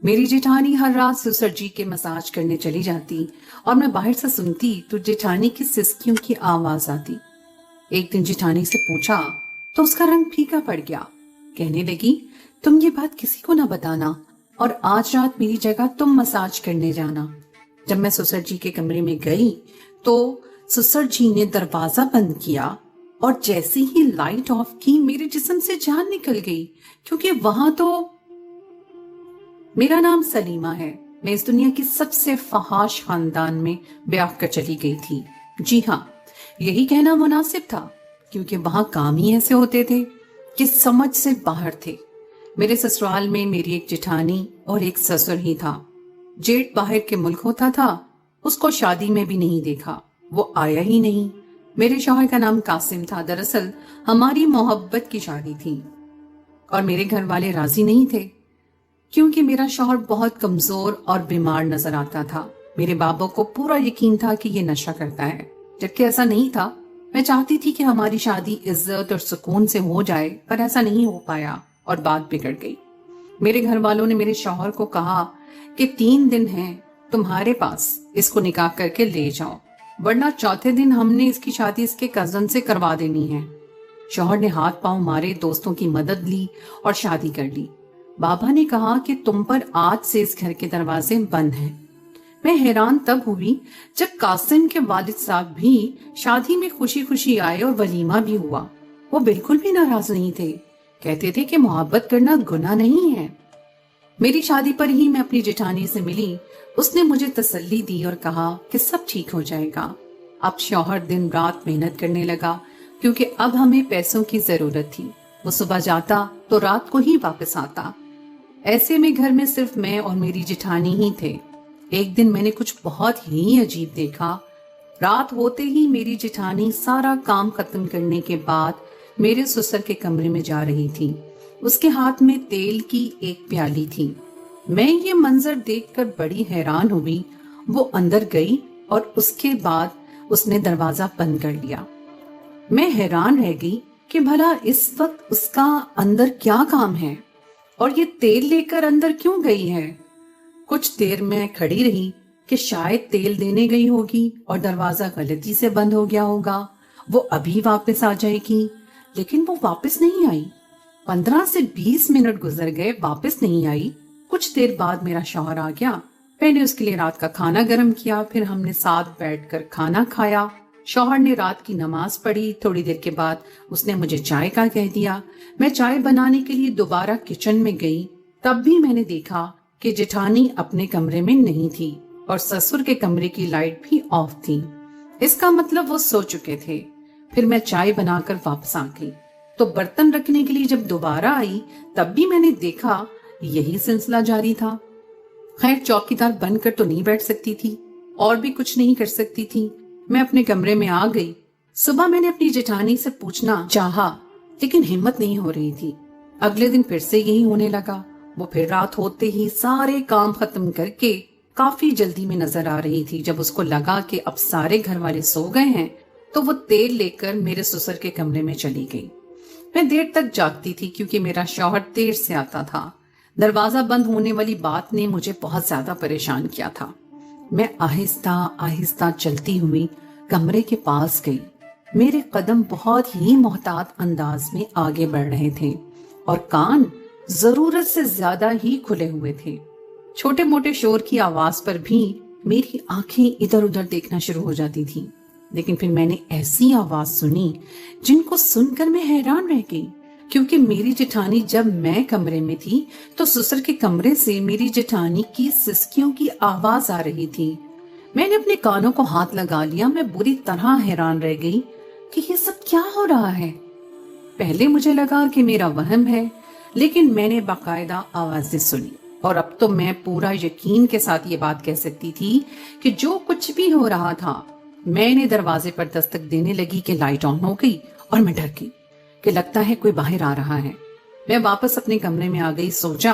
मेरी जेठानी हर रात सुसर जी के मसाज करने चली जाती और मैं बाहर से सुनती तो जेठानी की सिसकियों की आवाज आती। एक दिन जेठानी से पूछा तो उसका रंग फीका पड़ गया। कहने लगी, तुम ये बात किसी को ना बताना और आज रात मेरी जगह तुम मसाज करने जाना। जब मैं सुसर जी के कमरे में गई तो सुसर जी ने दरवाजा बंद किया और जैसे ही लाइट ऑफ की मेरे जिस्म से जान निकल गई, क्योंकि वहां तो मेरा नाम सलीमा है। मैं इस दुनिया की सबसे फहाश खानदान में ब्याह कर चली गई थी। जी हाँ, यही कहना मुनासिब था, क्योंकि वहां काम ही ऐसे होते थे कि समझ से बाहर थे। मेरे ससुराल में मेरी एक जेठानी और एक ससुर ही था। जेठ बाहर के मुल्क होता था, उसको शादी में भी नहीं देखा, वो आया ही नहीं। मेरे शौहर का नाम कासिम था। दरअसल हमारी मोहब्बत की शादी थी और मेरे घर वाले राजी नहीं थे, क्योंकि मेरा शौहर बहुत कमजोर और बीमार नजर आता था। मेरे बाबा को पूरा यकीन था कि ये नशा करता है, जबकि ऐसा नहीं था। मैं चाहती थी कि हमारी शादी इज्जत और सुकून से हो जाए, पर ऐसा नहीं हो पाया और बात बिगड़ गई। मेरे घर वालों ने मेरे शौहर को कहा कि 3 दिन हैं तुम्हारे पास, इसको निकाह करके ले जाओ, वरना चौथे दिन हमने इसकी शादी इसके कजन से करवा देनी है। शौहर ने हाथ पांव मारे, दोस्तों की मदद ली और शादी कर ली। बाबा ने कहा कि तुम पर आज से इस घर के दरवाजे बंद हैं। मैं हैरान तब हुई जब कासिम के वालिद साहब भी शादी में खुशी खुशी आए और वलीमा भी हुआ। वो बिल्कुल भी नाराज नहीं थे, कहते थे कि मोहब्बत करना गुनाह नहीं है। मेरी शादी पर ही मैं अपनी जेठानी से मिली। उसने मुझे तसल्ली दी और कहा कि सब ठीक हो जाएगा। अब शौहर दिन रात मेहनत करने लगा, क्योंकि अब हमें पैसों की जरूरत थी। वो सुबह जाता तो रात को ही वापस आता। ऐसे में घर में सिर्फ मैं और मेरी जेठानी ही थे। एक दिन मैंने कुछ बहुत ही अजीब देखा। रात होते ही मेरी जेठानी सारा काम खत्म करने के बाद मेरे ससुर के कमरे में जा रही थी। उसके हाथ में तेल की एक प्याली थी। मैं ये मंजर देखकर बड़ी हैरान हुई। वो अंदर गई और उसके बाद उसने दरवाजा बंद कर लिया। मैं हैरान रह गई कि भला इस वक्त उसका अंदर क्या काम है और ये तेल लेकर अंदर क्यों गई है। कुछ देर मैं खड़ी रही कि शायद तेल देने गई होगी और दरवाजा गलती से बंद हो गया होगा, वो अभी वापस आ जाएगी। लेकिन वो वापस नहीं आई। 15 से 20 मिनट गुजर गए, वापस नहीं आई। कुछ देर बाद मेरा शौहर आ गया। मैंने उसके लिए रात का खाना गर्म किया, फिर हमने साथ बैठकर खाना खाया। शौहर ने रात की नमाज पढ़ी। थोड़ी देर के बाद उसने मुझे चाय का कह दिया। मैं चाय बनाने के लिए दोबारा किचन में गई। तब भी मैंने देखा कि जेठानी अपने कमरे में नहीं थी और ससुर के कमरे की लाइट भी ऑफ थी। इसका मतलब वो सो चुके थे। फिर मैं चाय बनाकर वापस आ गई तो बर्तन रखने के लिए जब दोबारा आई तब भी मैंने देखा यही सिलसिला जारी था। खैर, चौकीदार बनकर तो नहीं बैठ सकती थी और भी कुछ नहीं कर सकती थी। मैं अपने कमरे में आ गई। सुबह मैंने अपनी जेठानी से पूछना चाहा, लेकिन हिम्मत नहीं हो रही थी। अगले दिन फिर से यही होने लगा। वो फिर रात होते ही सारे काम खत्म करके काफी जल्दी में नजर आ रही थी। जब उसको लगा कि अब सारे घर वाले सो गए हैं तो वो तेल लेकर मेरे ससुर के कमरे में चली गई। मैं देर तक जागती थी, क्योंकि मेरा शौहर देर से आता था। दरवाजा बंद होने वाली बात ने मुझे बहुत ज्यादा परेशान किया था। मैं आहिस्ता आहिस्ता चलती हुई कमरे के पास गई। मेरे कदम बहुत ही मोहतात अंदाज में आगे बढ़ रहे थे और कान जरूरत से ज्यादा ही खुले हुए थे। छोटे मोटे शोर की आवाज पर भी मेरी आंखें इधर उधर देखना शुरू हो जाती थी। लेकिन फिर मैंने ऐसी आवाज सुनी जिनको सुनकर मैं हैरान रह गई, क्योंकि मेरी जेठानी जब मैं कमरे में थी तो ससुर के कमरे से मेरी जेठानी की सिसकियों की आवाज आ रही थी। मैंने अपने कानों को हाथ लगा लिया। मैं बुरी तरह हैरान रह गई कि ये सब क्या हो रहा है। पहले मुझे लगा कि मेरा वहम है, लेकिन मैंने बाकायदा आवाजें सुनी और अब तो मैं पूरा यकीन के साथ ये बात कह सकती थी कि जो कुछ भी हो रहा था। मैंने दरवाजे पर दस्तक देने लगी कि लाइट ऑन हो गई और मैं डर गई कि लगता है कोई बाहर आ रहा है। मैं वापस अपने कमरे में आ गई। सोचा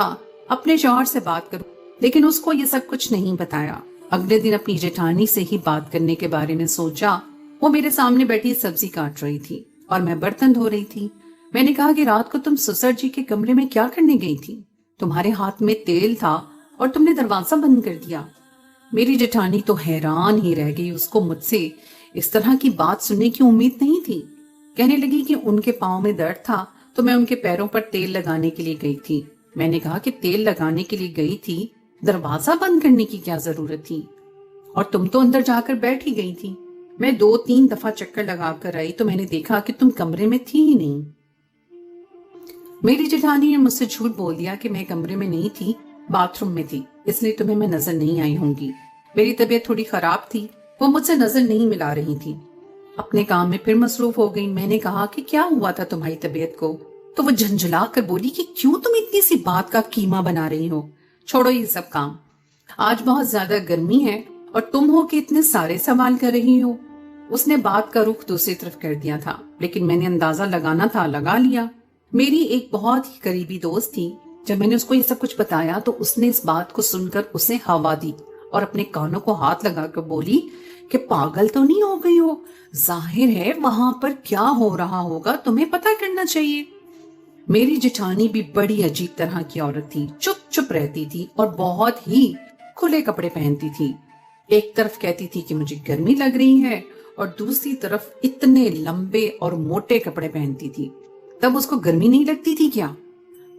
अपने शौहर से बात करूं, लेकिन उसको ये सब कुछ नहीं बताया। अगले दिन अपनी जेठानी से ही बात करने के बारे में सोचा। वो मेरे सामने बैठी सब्जी काट रही थी और मैं बर्तन धो रही थी। मैंने कहा कि रात को तुम ससुर जी के कमरे में क्या करने गई थी? तुम्हारे हाथ में तेल था और तुमने दरवाजा बंद कर दिया। मेरी जेठानी तो हैरान ही रह गई, उसको मुझसे इस तरह की बात सुनने की उम्मीद नहीं थी। कहने लगी कि उनके पाँव में दर्द था तो मैं उनके पैरों पर तेल लगाने के लिए गई थी। मैंने कहा कि तेल लगाने के लिए गई थी, दरवाजा बंद करने की क्या जरूरत थी, और तुम तो अंदर जाकर बैठ ही गई थी। मैं 2-3 दफा चक्कर लगा कर आई तो मैंने देखा कि तुम कमरे में थी ही नहीं। मेरी जेठानी ने मुझसे झूठ बोल दिया कि मैं कमरे में नहीं थी, बाथरूम में थी, इसलिए तुम्हें मैं नजर नहीं आई होंगी। मेरी तबीयत थोड़ी खराब थी, वो मुझसे नजर नहीं मिला रही थी। अपने काम में फिर मसरूफ हो गई। मैंने कहा कि क्या हुआ था तुम्हारी तबीयत को, तो वो झंझला कर बोली कि क्यों तुम इतनी सी बात का कीमा बना रही हो, छोड़ो ये सब काम, आज बहुत ज्यादा गर्मी है और तुम हो कि इतने सारे सवाल कर रही हो। उसने बात का रुख दूसरी तरफ कर दिया था, लेकिन मैंने अंदाजा लगाना था, लगा लिया। मेरी एक बहुत ही करीबी दोस्त थी, जब मैंने उसको ये सब कुछ बताया तो उसने इस बात को सुनकर उसे हवा दी और अपने कानों को हाथ लगाकर बोली कि पागल तो नहीं हो गई हो, जाहिर है वहां पर क्या हो रहा होगा तुम्हें पता करना चाहिए। मेरी जेठानी भी बड़ी अजीब तरह की औरत थी, चुप चुप रहती थी और बहुत ही खुले कपड़े पहनती थी। एक तरफ कहती थी कि मुझे गर्मी लग रही है और दूसरी तरफ इतने लंबे और मोटे कपड़े पहनती थी। तब उसको गर्मी नहीं लगती थी क्या?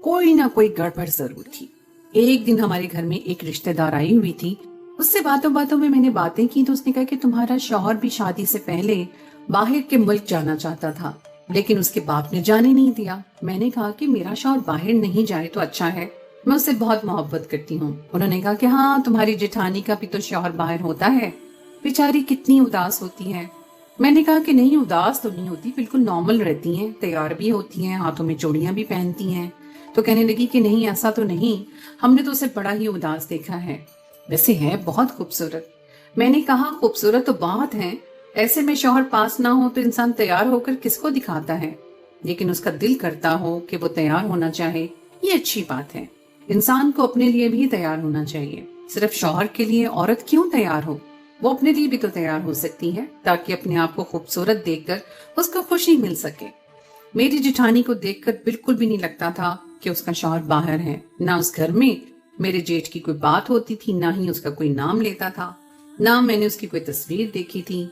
कोई ना कोई गड़बड़ जरूर थी। एक दिन हमारे घर में एक रिश्तेदार आई हुई थी, उससे बातों बातों में मैंने बातें की तो उसने कहा कि तुम्हारा शौहर भी शादी से पहले बाहर के मुल्क जाना चाहता था, लेकिन उसके बाप ने जाने नहीं दिया। मैंने कहा कि मेरा शौहर बाहर नहीं जाए तो अच्छा है, मैं उससे बहुत मोहब्बत करती हूँ। उन्होंने कहा कि हाँ, तुम्हारी जेठानी का भी तो शौहर बाहर होता है, बेचारी कितनी उदास होती है। मैंने कहा कि नहीं, उदास तो नहीं होती, बिल्कुल नॉर्मल रहती हैं, तैयार भी होती हैं, हाथों में चूड़ियां भी पहनती हैं। तो कहने लगी कि नहीं, ऐसा तो नहीं, हमने तो उसे बड़ा ही उदास देखा है, वैसे है बहुत खूबसूरत। मैंने कहा खूबसूरत तो बहुत है, ऐसे में शौहर पास ना हो तो इंसान तैयार होकर किसको दिखाता है, लेकिन उसका दिल करता हो कि वो तैयार होना चाहे, ये अच्छी बात है। इंसान को अपने लिए भी तैयार होना चाहिए, सिर्फ शौहर के लिए औरत क्यों तैयार हो, वो अपने लिए भी तो तैयार हो सकती है, ताकि अपने आप को खूबसूरत देखकर उसको खुशी मिल सके। मेरी जेठानी को देखकर बिल्कुल भी नहीं लगता था कि उसका शौहर बाहर है। ना उस घर में मेरे जेठ की कोई बात होती थी, ना ही उसका कोई नाम लेता था, ना मैंने उसकी कोई तस्वीर देखी थी।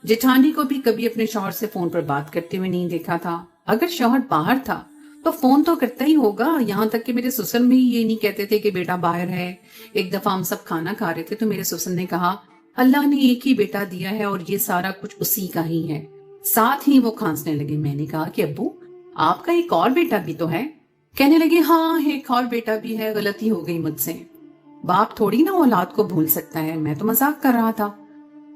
जेठानी को भी कभी अपने शौहर से फोन पर बात करते हुए नहीं देखा था। अगर शौहर बाहर था तो फोन तो करता ही होगा, यहाँ तक कि मेरे ससुर भी ये नहीं कहते थे कि बेटा बाहर है। एक दफा हम सब खाना खा रहे थे तो मेरे ससुर ने कहा, अल्लाह ने एक ही बेटा दिया है और ये सारा कुछ उसी का ही है। साथ ही वो खांसने लगे। मैंने कहा कि अब्बू, आपका एक और बेटा भी तो है। कहने लगे, हाँ एक और बेटा भी है, गलती हो गई मुझसे। बाप थोड़ी ना औलाद को भूल सकता है, मैं तो मजाक कर रहा था।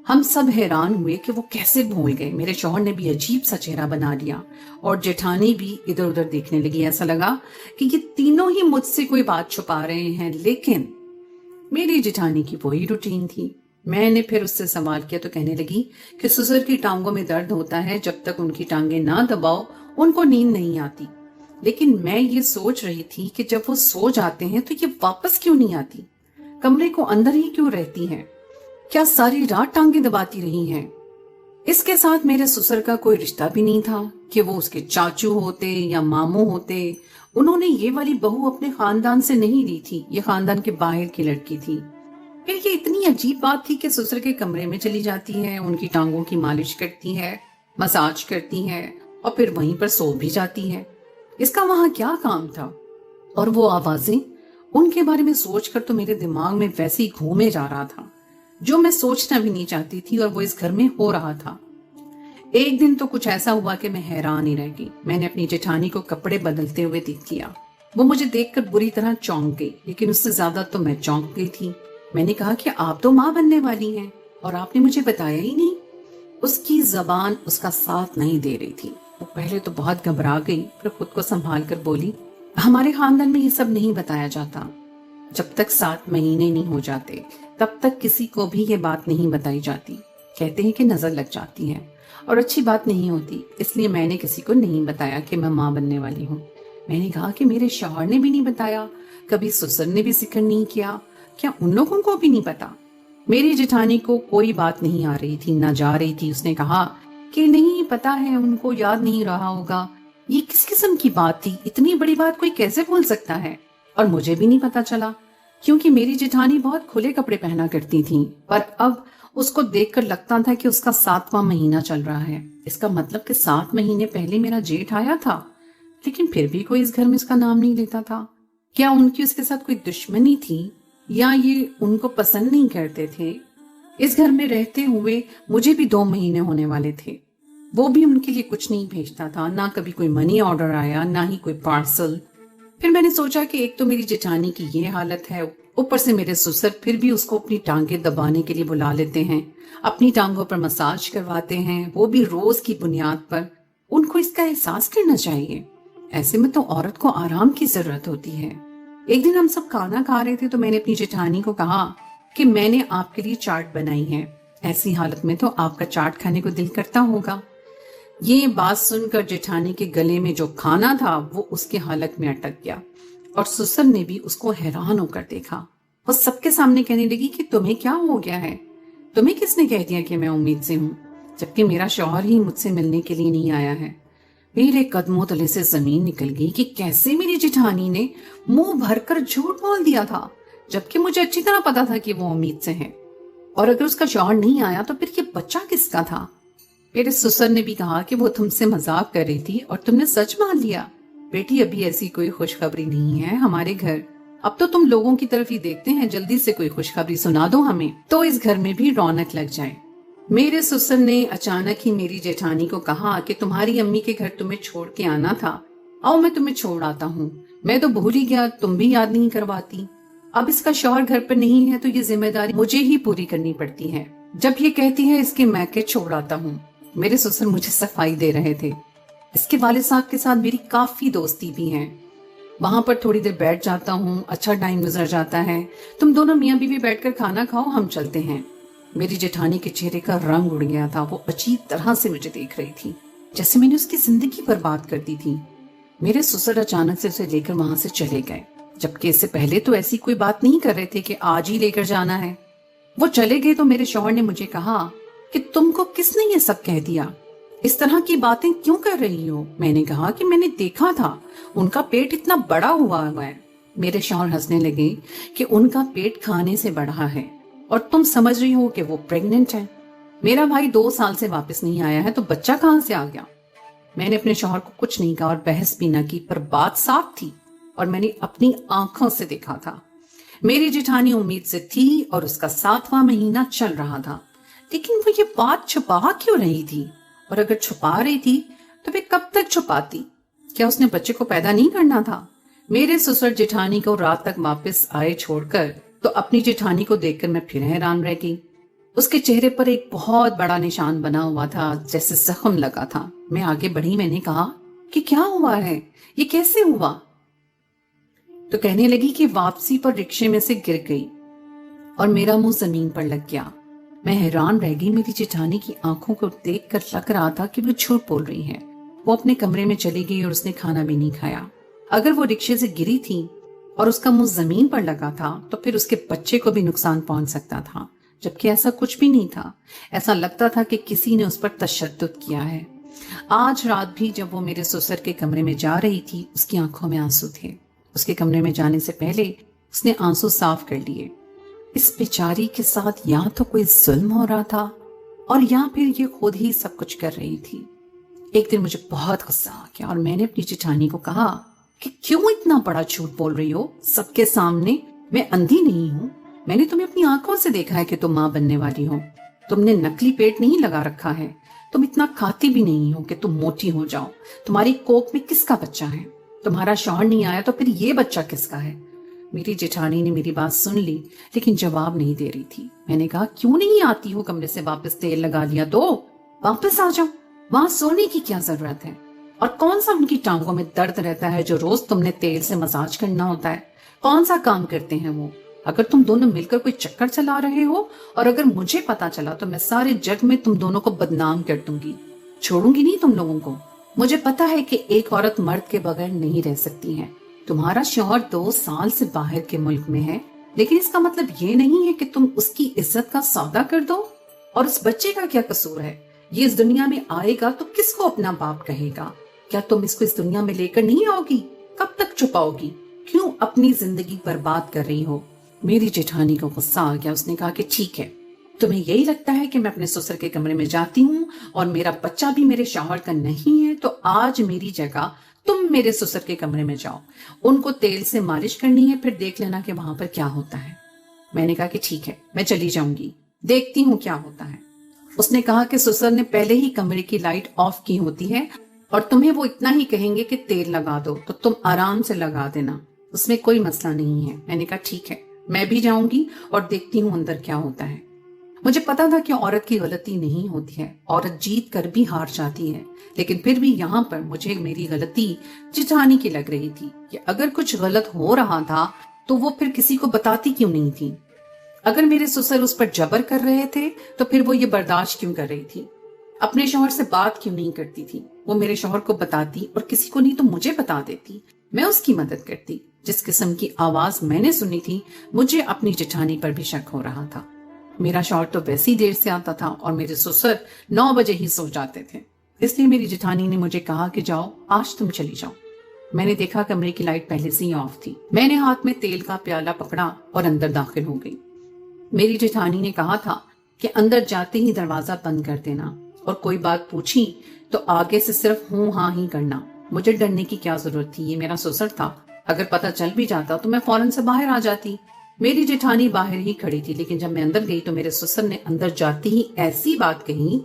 हम सब हैरान हुए कि वो कैसे भूल गए। मेरे शौहर ने भी अजीब सा चेहरा बना लिया और जेठानी भी इधर उधर देखने लगी। ऐसा लगा कि ये तीनों ही मुझसे कोई बात छुपा रहे हैं, लेकिन मेरी जेठानी की वही रूटीन थी। मैंने फिर उससे सवाल किया तो कहने लगी कि ससुर की टांगों में दर्द होता है, जब तक उनकी टांगें ना दबाओ उनको नींद नहीं आती। लेकिन मैं ये सोच रही थी कि जब वो सो जाते हैं तो ये वापस क्यों नहीं आती, कमरे को अंदर ही क्यों रहती हैं, क्या सारी रात टांगे दबाती रही हैं। इसके साथ मेरे ससुर का कोई रिश्ता भी नहीं था कि वो उसके चाचू होते या मामू होते। उन्होंने ये वाली बहू अपने खानदान से नहीं ली थी, ये खानदान के बाहर की लड़की थी। फिर ये इतनी अजीब बात थी कि ससुर के कमरे में चली जाती है, उनकी टांगों की मालिश करती है, मसाज करती है और फिर वहीं पर सो भी जाती है। इसका वहां क्या काम था? और वो आवाजें, उनके बारे में सोचकर तो मेरे दिमाग में वैसे ही घूमे जा रहा था जो मैं सोचना भी नहीं चाहती थी, और वो इस घर में हो रहा था। एक दिन तो कुछ ऐसा हुआ कि मैं हैरान ही रह गई। मैंने अपनी जेठानी को कपड़े बदलते हुए देख लिया। वो मुझे देखकर बुरी तरह चौंक गई, लेकिन उससे ज्यादा तो मैं चौंक गई थी। मैंने कहा कि आप तो माँ बनने वाली हैं और आपने मुझे बताया ही नहीं। उसकी जबान उसका साथ नहीं दे रही थी। वो पहले तो बहुत घबरा गई, फिर खुद को संभाल कर बोली, हमारे खानदान में ये सब नहीं बताया जाता। जब तक 7 महीने नहीं हो जाते तब तक किसी को भी ये बात नहीं बताई जाती। कहते हैं कि नजर लग जाती है और अच्छी बात नहीं होती, इसलिए मैंने किसी को नहीं बताया कि मैं माँ बनने वाली हूँ। मैंने कहा कि मेरे शौहर ने भी नहीं बताया, कभी ससुर ने भी जिक्र नहीं किया, क्या उन लोगों को भी नहीं पता? मेरी जेठानी को कोई बात नहीं आ रही थी, ना जा रही थी। उसने कहा कि नहीं पता है, उनको याद नहीं रहा होगा। ये किस किस्म की बात थी? इतनी बड़ी बात कोई कैसे भूल सकता है? और मुझे भी नहीं पता चला। क्योंकि मेरी जेठानी बहुत खुले कपड़े पहना करती थी, पर अब उसको देखकर लगता था कि उसका 7वां महीना चल रहा है। इसका मतलब कि 7 महीने पहले मेरा जेठ आया था, लेकिन फिर भी कोई इस घर में इसका नाम नहीं लेता था। क्या उनकी उसके साथ कोई दुश्मनी थी, या ये उनको पसंद नहीं करते थे? इस घर में रहते हुए मुझे भी 2 महीने होने वाले थे। वो भी उनके लिए कुछ नहीं भेजता था, ना कभी कोई मनी ऑर्डर आया, ना ही कोई पार्सल। फिर मैंने सोचा कि एक तो मेरी जेठानी की ये हालत है, ऊपर से मेरे ससुर फिर भी उसको अपनी टांगे दबाने के लिए बुला लेते हैं, अपनी टांगों पर मसाज करवाते हैं, वो भी रोज की बुनियाद पर। उनको इसका एहसास करना चाहिए। ऐसे में तो औरत को आराम की जरूरत होती है। एक दिन हम सब खाना खा रहे थे तो मैंने अपनी जेठानी को कहा कि मैंने आपके लिए चाट बनाई है, ऐसी हालत में तो आपका चाट खाने को दिल करता होगा। ये बात सुनकर जेठानी के गले में जो खाना था वो उसके हलक में अटक गया, और ससुर ने भी उसको हैरान होकर देखा। वो सबके सामने कहने लगी कि तुम्हें क्या हो गया है, तुम्हें किसने कह दिया कि मैं उम्मीद से हूँ, जबकि मेरा शौहर ही मुझसे मिलने के लिए नहीं आया है। मेरे कदमों तले से जमीन निकल गई कि कैसे मेरी जेठानी ने मुंह भरकर झूठ बोल दिया था, जबकि मुझे अच्छी तरह पता था कि वो उम्मीद से है। और अगर उसका शौहर नहीं आया तो फिर ये बच्चा किसका था? मेरे ससुर ने भी कहा कि वो तुमसे मजाक कर रही थी और तुमने सच मान लिया। बेटी, अभी ऐसी कोई खुशखबरी नहीं है हमारे घर। अब तो तुम लोगों की तरफ ही देखते हैं, जल्दी से कोई खुशखबरी सुना दो हमें, तो इस घर में भी रौनक लग जाए। मेरे ससुर ने अचानक ही मेरी जेठानी को कहा कि तुम्हारी अम्मी के घर तुम्हें छोड़ के आना था, आओ मैं तुम्हें छोड़ आता हूँ। मैं तो भूल ही गया, तुम भी याद नहीं करवाती। अब इसका शौहर घर पर नहीं है तो ये जिम्मेदारी मुझे ही पूरी करनी पड़ती है। जब ये कहती है इसके मैके छोड़ आता हूँ। मेरे ससुर मुझे सफाई दे रहे थे। इसके वालिद साहब के साथ मेरी काफी दोस्ती भी है, वहां पर थोड़ी देर बैठ जाता हूँ, अच्छा टाइम गुजर जाता है। तुम दोनों मियाँ बीवी बैठकर खाना खाओ, हम चलते हैं। मेरी जेठानी के चेहरे का रंग उड़ गया था। वो अजीब तरह से मुझे देख रही थी, जैसे मैंने उसकी जिंदगी बर्बाद कर दी थी। मेरे ससुर अचानक से उसे लेकर वहां से चले गए, जबकि इससे पहले तो ऐसी कोई बात नहीं कर रहे थे कि आज ही लेकर जाना है। वो चले गए तो मेरे शौहर ने मुझे कहा कि तुमको किसने ये सब कह दिया, इस तरह की बातें क्यों कर रही हो? मैंने कहा कि मैंने देखा था, उनका पेट इतना बड़ा हुआ है। मेरे शौहर हंसने लगे कि उनका पेट खाने से बढ़ा है और तुम समझ रही हो कि वो प्रेग्नेंट है। मेरा भाई 2 साल से वापस नहीं आया है तो बच्चा कहां से आ गया? मैंने अपने शौहर को कुछ नहीं कहा और बहस भी न की, पर बात साफ थी और मैंने अपनी आंखों से देखा था। मेरी जेठानी उम्मीद से थी और उसका 7वां महीना चल रहा था, लेकिन वो ये बात छुपा क्यों रही थी? और अगर छुपा रही थी तो वे कब तक छुपाती? क्या उसने बच्चे को पैदा नहीं करना था? मेरे ससुर जेठानी को रात तक वापस आए छोड़कर, तो अपनी जेठानी को देखकर मैं फिर हैरान रह गई। उसके चेहरे पर एक बहुत बड़ा निशान बना हुआ था, जैसे जख्म लगा था। मैं आगे बढ़ी, मैंने कहा कि क्या हुआ है, ये कैसे हुआ? तो कहने लगी कि वापसी पर रिक्शे में से गिर गई और मेरा मुंह जमीन पर लग गया। मैं हैरान रह गई। मेरी जेठानी की आंखों को देखकर लग रहा था कि वो झूठ बोल रही है। वो अपने कमरे में चली गई और उसने खाना भी नहीं खाया। अगर वो रिक्शे से गिरी थी और उसका मुंह जमीन पर लगा था तो फिर उसके बच्चे को भी नुकसान पहुंच सकता था, जबकि ऐसा कुछ भी नहीं था। ऐसा लगता था कि किसी ने उस पर तशद्दुद किया है। आज रात भी जब वो मेरे ससुर के कमरे में जा रही थी, उसकी आंखों में आंसू थे। उसके कमरे में जाने से पहले उसने आंसू साफ कर लिए। इस बेचारी के साथ या तो कोई जुल्म हो रहा था और या फिर ये खुद ही सब कुछ कर रही थी। एक दिन मुझे बहुत गुस्सा आ गया और मैंने अपनी जेठानी को कहा कि क्यों इतना बड़ा झूठ बोल रही हो सबके सामने? मैं अंधी नहीं हूँ, मैंने तुम्हें अपनी आंखों से देखा है कि तुम माँ बनने वाली हो। तुमने नकली पेट नहीं लगा रखा है, तुम इतना खाती भी नहीं हो कि तुम मोटी हो जाओ। तुम्हारी कोख में किसका बच्चा है? तुम्हारा शौहर नहीं आया तो फिर ये बच्चा किसका है? मेरी जेठानी ने मेरी बात सुन ली, लेकिन जवाब नहीं दे रही थी। मैंने कहा, क्यों नहीं आती हो कमरे से वापस? तेल लगा लिया तो वापस आ जाओ, वहां सोने की क्या जरूरत है? और कौन सा उनकी टांगों में दर्द रहता है जो रोज तुमने तेल से मसाज करना होता है? कौन सा काम करते हैं वो? अगर तुम दोनों मिलकर कोई चक्कर चला रहे हो और अगर मुझे पता चला तो मैं सारे जग में तुम दोनों को बदनाम कर दूंगी, छोड़ूंगी नहीं तुम लोगों को। मुझे पता है कि एक औरत मर्द के बगैर नहीं रह सकती है। तुम्हारा शौहर 2 साल से बाहर के मुल्क में है, लेकिन इसका मतलब ये नहीं है कि तुम उसकी इज्जत का सौदा कर दो। और उस बच्चे का क्या कसूर है? ये इस दुनिया में आएगा तो किसको अपना बाप कहेगा? क्या तुम इसको इस दुनिया में लेकर नहीं आओगी? कब तक छुपाओगी? क्यों अपनी जिंदगी बर्बाद कर रही हो? मेरी जेठानी को गुस्सा आ गया। उसने कहा कि ठीक है, तुम्हें यही लगता है कि मैं अपने ससुर के कमरे में जाती हूँ और मेरा बच्चा भी मेरे शौहर का नहीं है, तो आज मेरी जगह तुम मेरे ससुर के कमरे में जाओ, उनको तेल से मालिश करनी है, फिर देख लेना कि वहां पर क्या होता है। मैंने कहा कि ठीक है, मैं चली जाऊंगी, देखती हूँ क्या होता है। उसने कहा कि ससुर ने पहले ही कमरे की लाइट ऑफ की होती है और तुम्हें वो इतना ही कहेंगे कि तेल लगा दो, तो तुम आराम से लगा देना, उसमें कोई मसला नहीं है। मैंने कहा ठीक है, मैं भी जाऊंगी और देखती हूँ अंदर क्या होता है। मुझे पता था कि औरत की गलती नहीं होती है, औरत जीत कर भी हार जाती है, लेकिन फिर भी यहाँ पर मुझे मेरी गलती जेठानी की लग रही थी कि अगर कुछ गलत हो रहा था तो वो फिर किसी को बताती क्यों नहीं थी। अगर मेरे ससुर उस पर जबर कर रहे थे तो फिर वो ये बर्दाश्त क्यों कर रही थी। अपने शौहर से बात क्यों नहीं करती थी, वो मेरे शौहर को बताती और किसी को नहीं तो मुझे बता देती, मैं उसकी मदद करती। जिस किस्म की आवाज मैंने सुनी थी, मुझे अपनी जेठानी पर भी शक हो रहा था। मेरा शौहर तो वैसे ही देर से आता था और मेरे ससुर 9 बजे ही सो जाते थे, इसलिए मेरी जेठानी ने मुझे कहा कि जाओ, आज तुम चली जाओ। मैंने देखा कमरे की लाइट पहले से ही ऑफ थी। मैंने हाथ में तेल का प्याला पकड़ा और अंदर दाखिल हो गई। मेरी जेठानी ने कहा था कि अंदर जाते ही दरवाजा बंद कर देना और कोई बात पूछी तो आगे से सिर्फ हूं हाँ ही करना। मुझे डरने की क्या जरूरत थी, ये मेरा ससुर था, अगर पता चल भी जाता तो मैं फौरन से बाहर आ जाती। मेरी जेठानी बाहर ही खड़ी थी, लेकिन जब मैं अंदर गई तो मेरे ससुर ने अंदर जाते ही ऐसी बात कही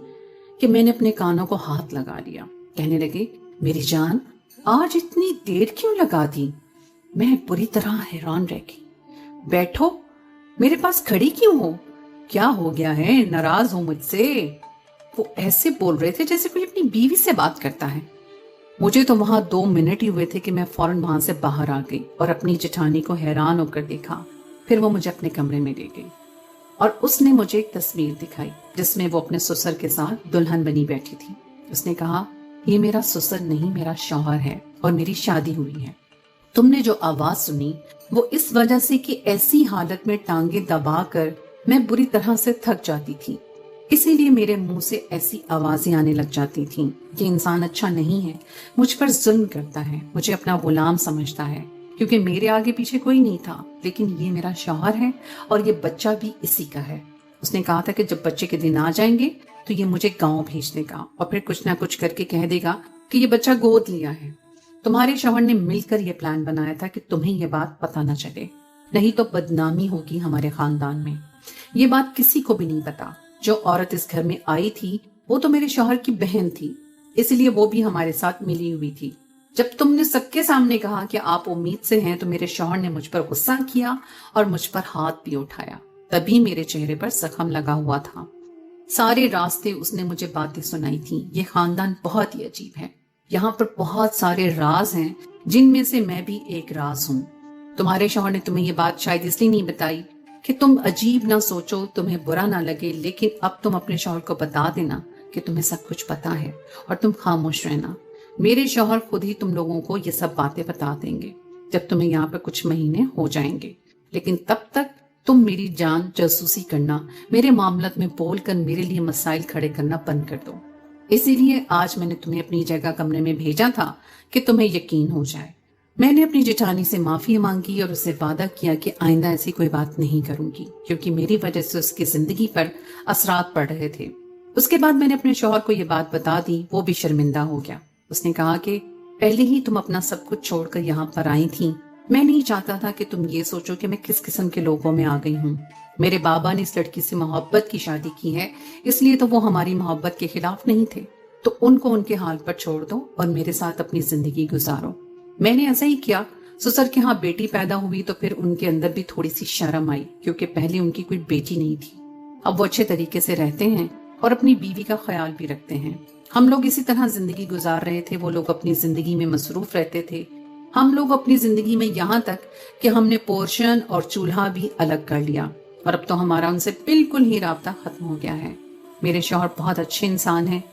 कि मैंने अपने कानों को हाथ लगा लिया। कहने लगे, मेरी जान, आज इतनी देर क्यों लगा दी? मैं बुरी तरह हैरान रह गई। बैठो, मेरे पास खड़ी क्यों हो? क्या हो गया है, नाराज हो मुझसे? वो ऐसे बोल रहे थे जैसे कोई अपनी बीवी से बात करता है। मुझे तो वहां 2 मिनट ही हुए थे कि मैं फौरन वहां से बाहर आ गई और अपनी जेठानी को हैरान होकर देखा। फिर वो मुझे अपने कमरे में ले गई और उसने मुझे एक तस्वीर दिखाई जिसमें वो अपने ससुर के साथ दुल्हन बनी बैठी थी। उसने कहा, ये मेरा ससुर नहीं, मेरा शौहर है और मेरी शादी हुई है। तुमने जो आवाज सुनी वो इस वजह से कि ऐसी हालत में टांगे दबाकर मैं बुरी तरह से थक जाती थी, इसीलिए मेरे मुंह से ऐसी आवाजें आने लग जाती थीं कि इंसान अच्छा नहीं है, मुझ पर जुल्म करता है, मुझे अपना गुलाम समझता है, क्योंकि मेरे आगे पीछे कोई नहीं था, लेकिन ये मेरा शौहर है और ये बच्चा भी इसी का है। उसने कहा था कि जब बच्चे के दिन आ जाएंगे तो ये मुझे गांव भेज देगा और फिर कुछ ना कुछ करके कह देगा कि ये बच्चा गोद लिया है। तुम्हारे शौहर ने मिलकर ये प्लान बनाया था कि तुम्हें ये बात पता न चले, नहीं तो बदनामी होगी हमारे खानदान में। ये बात किसी को भी नहीं पता। जो औरत इस घर में आई थी वो तो मेरे शौहर की बहन थी, इसलिए वो भी हमारे साथ मिली हुई थी। जब तुमने सबके सामने कहा कि आप उम्मीद से हैं, तो मेरे शौहर ने मुझ पर गुस्सा किया और मुझ पर हाथ भी उठाया। तभी मेरे चेहरे पर जख्म लगा हुआ था। सारे रास्ते उसने मुझे बातें सुनाई थी। ये खानदान बहुत ही अजीब है, यहाँ पर बहुत सारे राज हैं जिनमें से मैं भी एक राज हूँ। तुम्हारे शौहर ने तुम्हें ये बात शायद इसलिए नहीं बताई कि तुम अजीब ना सोचो, तुम्हें बुरा ना लगे, लेकिन अब तुम अपने शौहर को बता देना कि तुम्हें सब कुछ पता है और तुम खामोश रहना। मेरे शौहर खुद ही तुम लोगों को ये सब बातें बता देंगे जब तुम्हें यहाँ पर कुछ महीने हो जाएंगे, लेकिन तब तक तुम मेरी जान जासूसी करना, मेरे मामलत में बोलकर मेरे लिए मसाइल खड़े करना बंद कर दो। इसीलिए आज मैंने तुम्हें अपनी जगह कमरे में भेजा था कि तुम्हें यकीन हो जाए। मैंने अपनी जेठानी से माफी मांगी और उससे वादा किया कि आइंदा ऐसी कोई बात नहीं करूंगी, क्योंकि मेरी वजह से उसकी जिंदगी पर असरात पड़ रहे थे। उसके बाद मैंने अपने शौहर को ये बात बता दी, वो भी शर्मिंदा हो गया। उसने कहा कि पहले ही तुम अपना सब कुछ छोड़कर यहाँ पर आई थी, मैं नहीं चाहता था कि तुम ये सोचो कि मैं किस किस्म के लोगों में आ गई हूँ। मेरे बाबा ने इस लड़की से मोहब्बत की शादी की है, इसलिए तो वो हमारी मोहब्बत के खिलाफ नहीं थे, तो उनको उनके हाल पर छोड़ दो और मेरे साथ अपनी जिंदगी गुजारो। मैंने ऐसा ही किया। ससुर के यहाँ बेटी पैदा हुई तो फिर उनके अंदर भी थोड़ी सी शर्म आई, क्योंकि पहले उनकी कोई बेटी नहीं थी। अब वो अच्छे तरीके से रहते हैं और अपनी बीवी का ख्याल भी रखते हैं। हम लोग इसी तरह जिंदगी गुजार रहे थे, वो लोग अपनी जिंदगी में मसरूफ रहते थे। हम लोग अपनी जिंदगी में यहाँ तक कि हमने पोर्शन और चूल्हा भी अलग कर लिया और अब तो हमारा उनसे बिल्कुल ही राब्ता खत्म हो गया है। मेरे शौहर बहुत अच्छे इंसान हैं,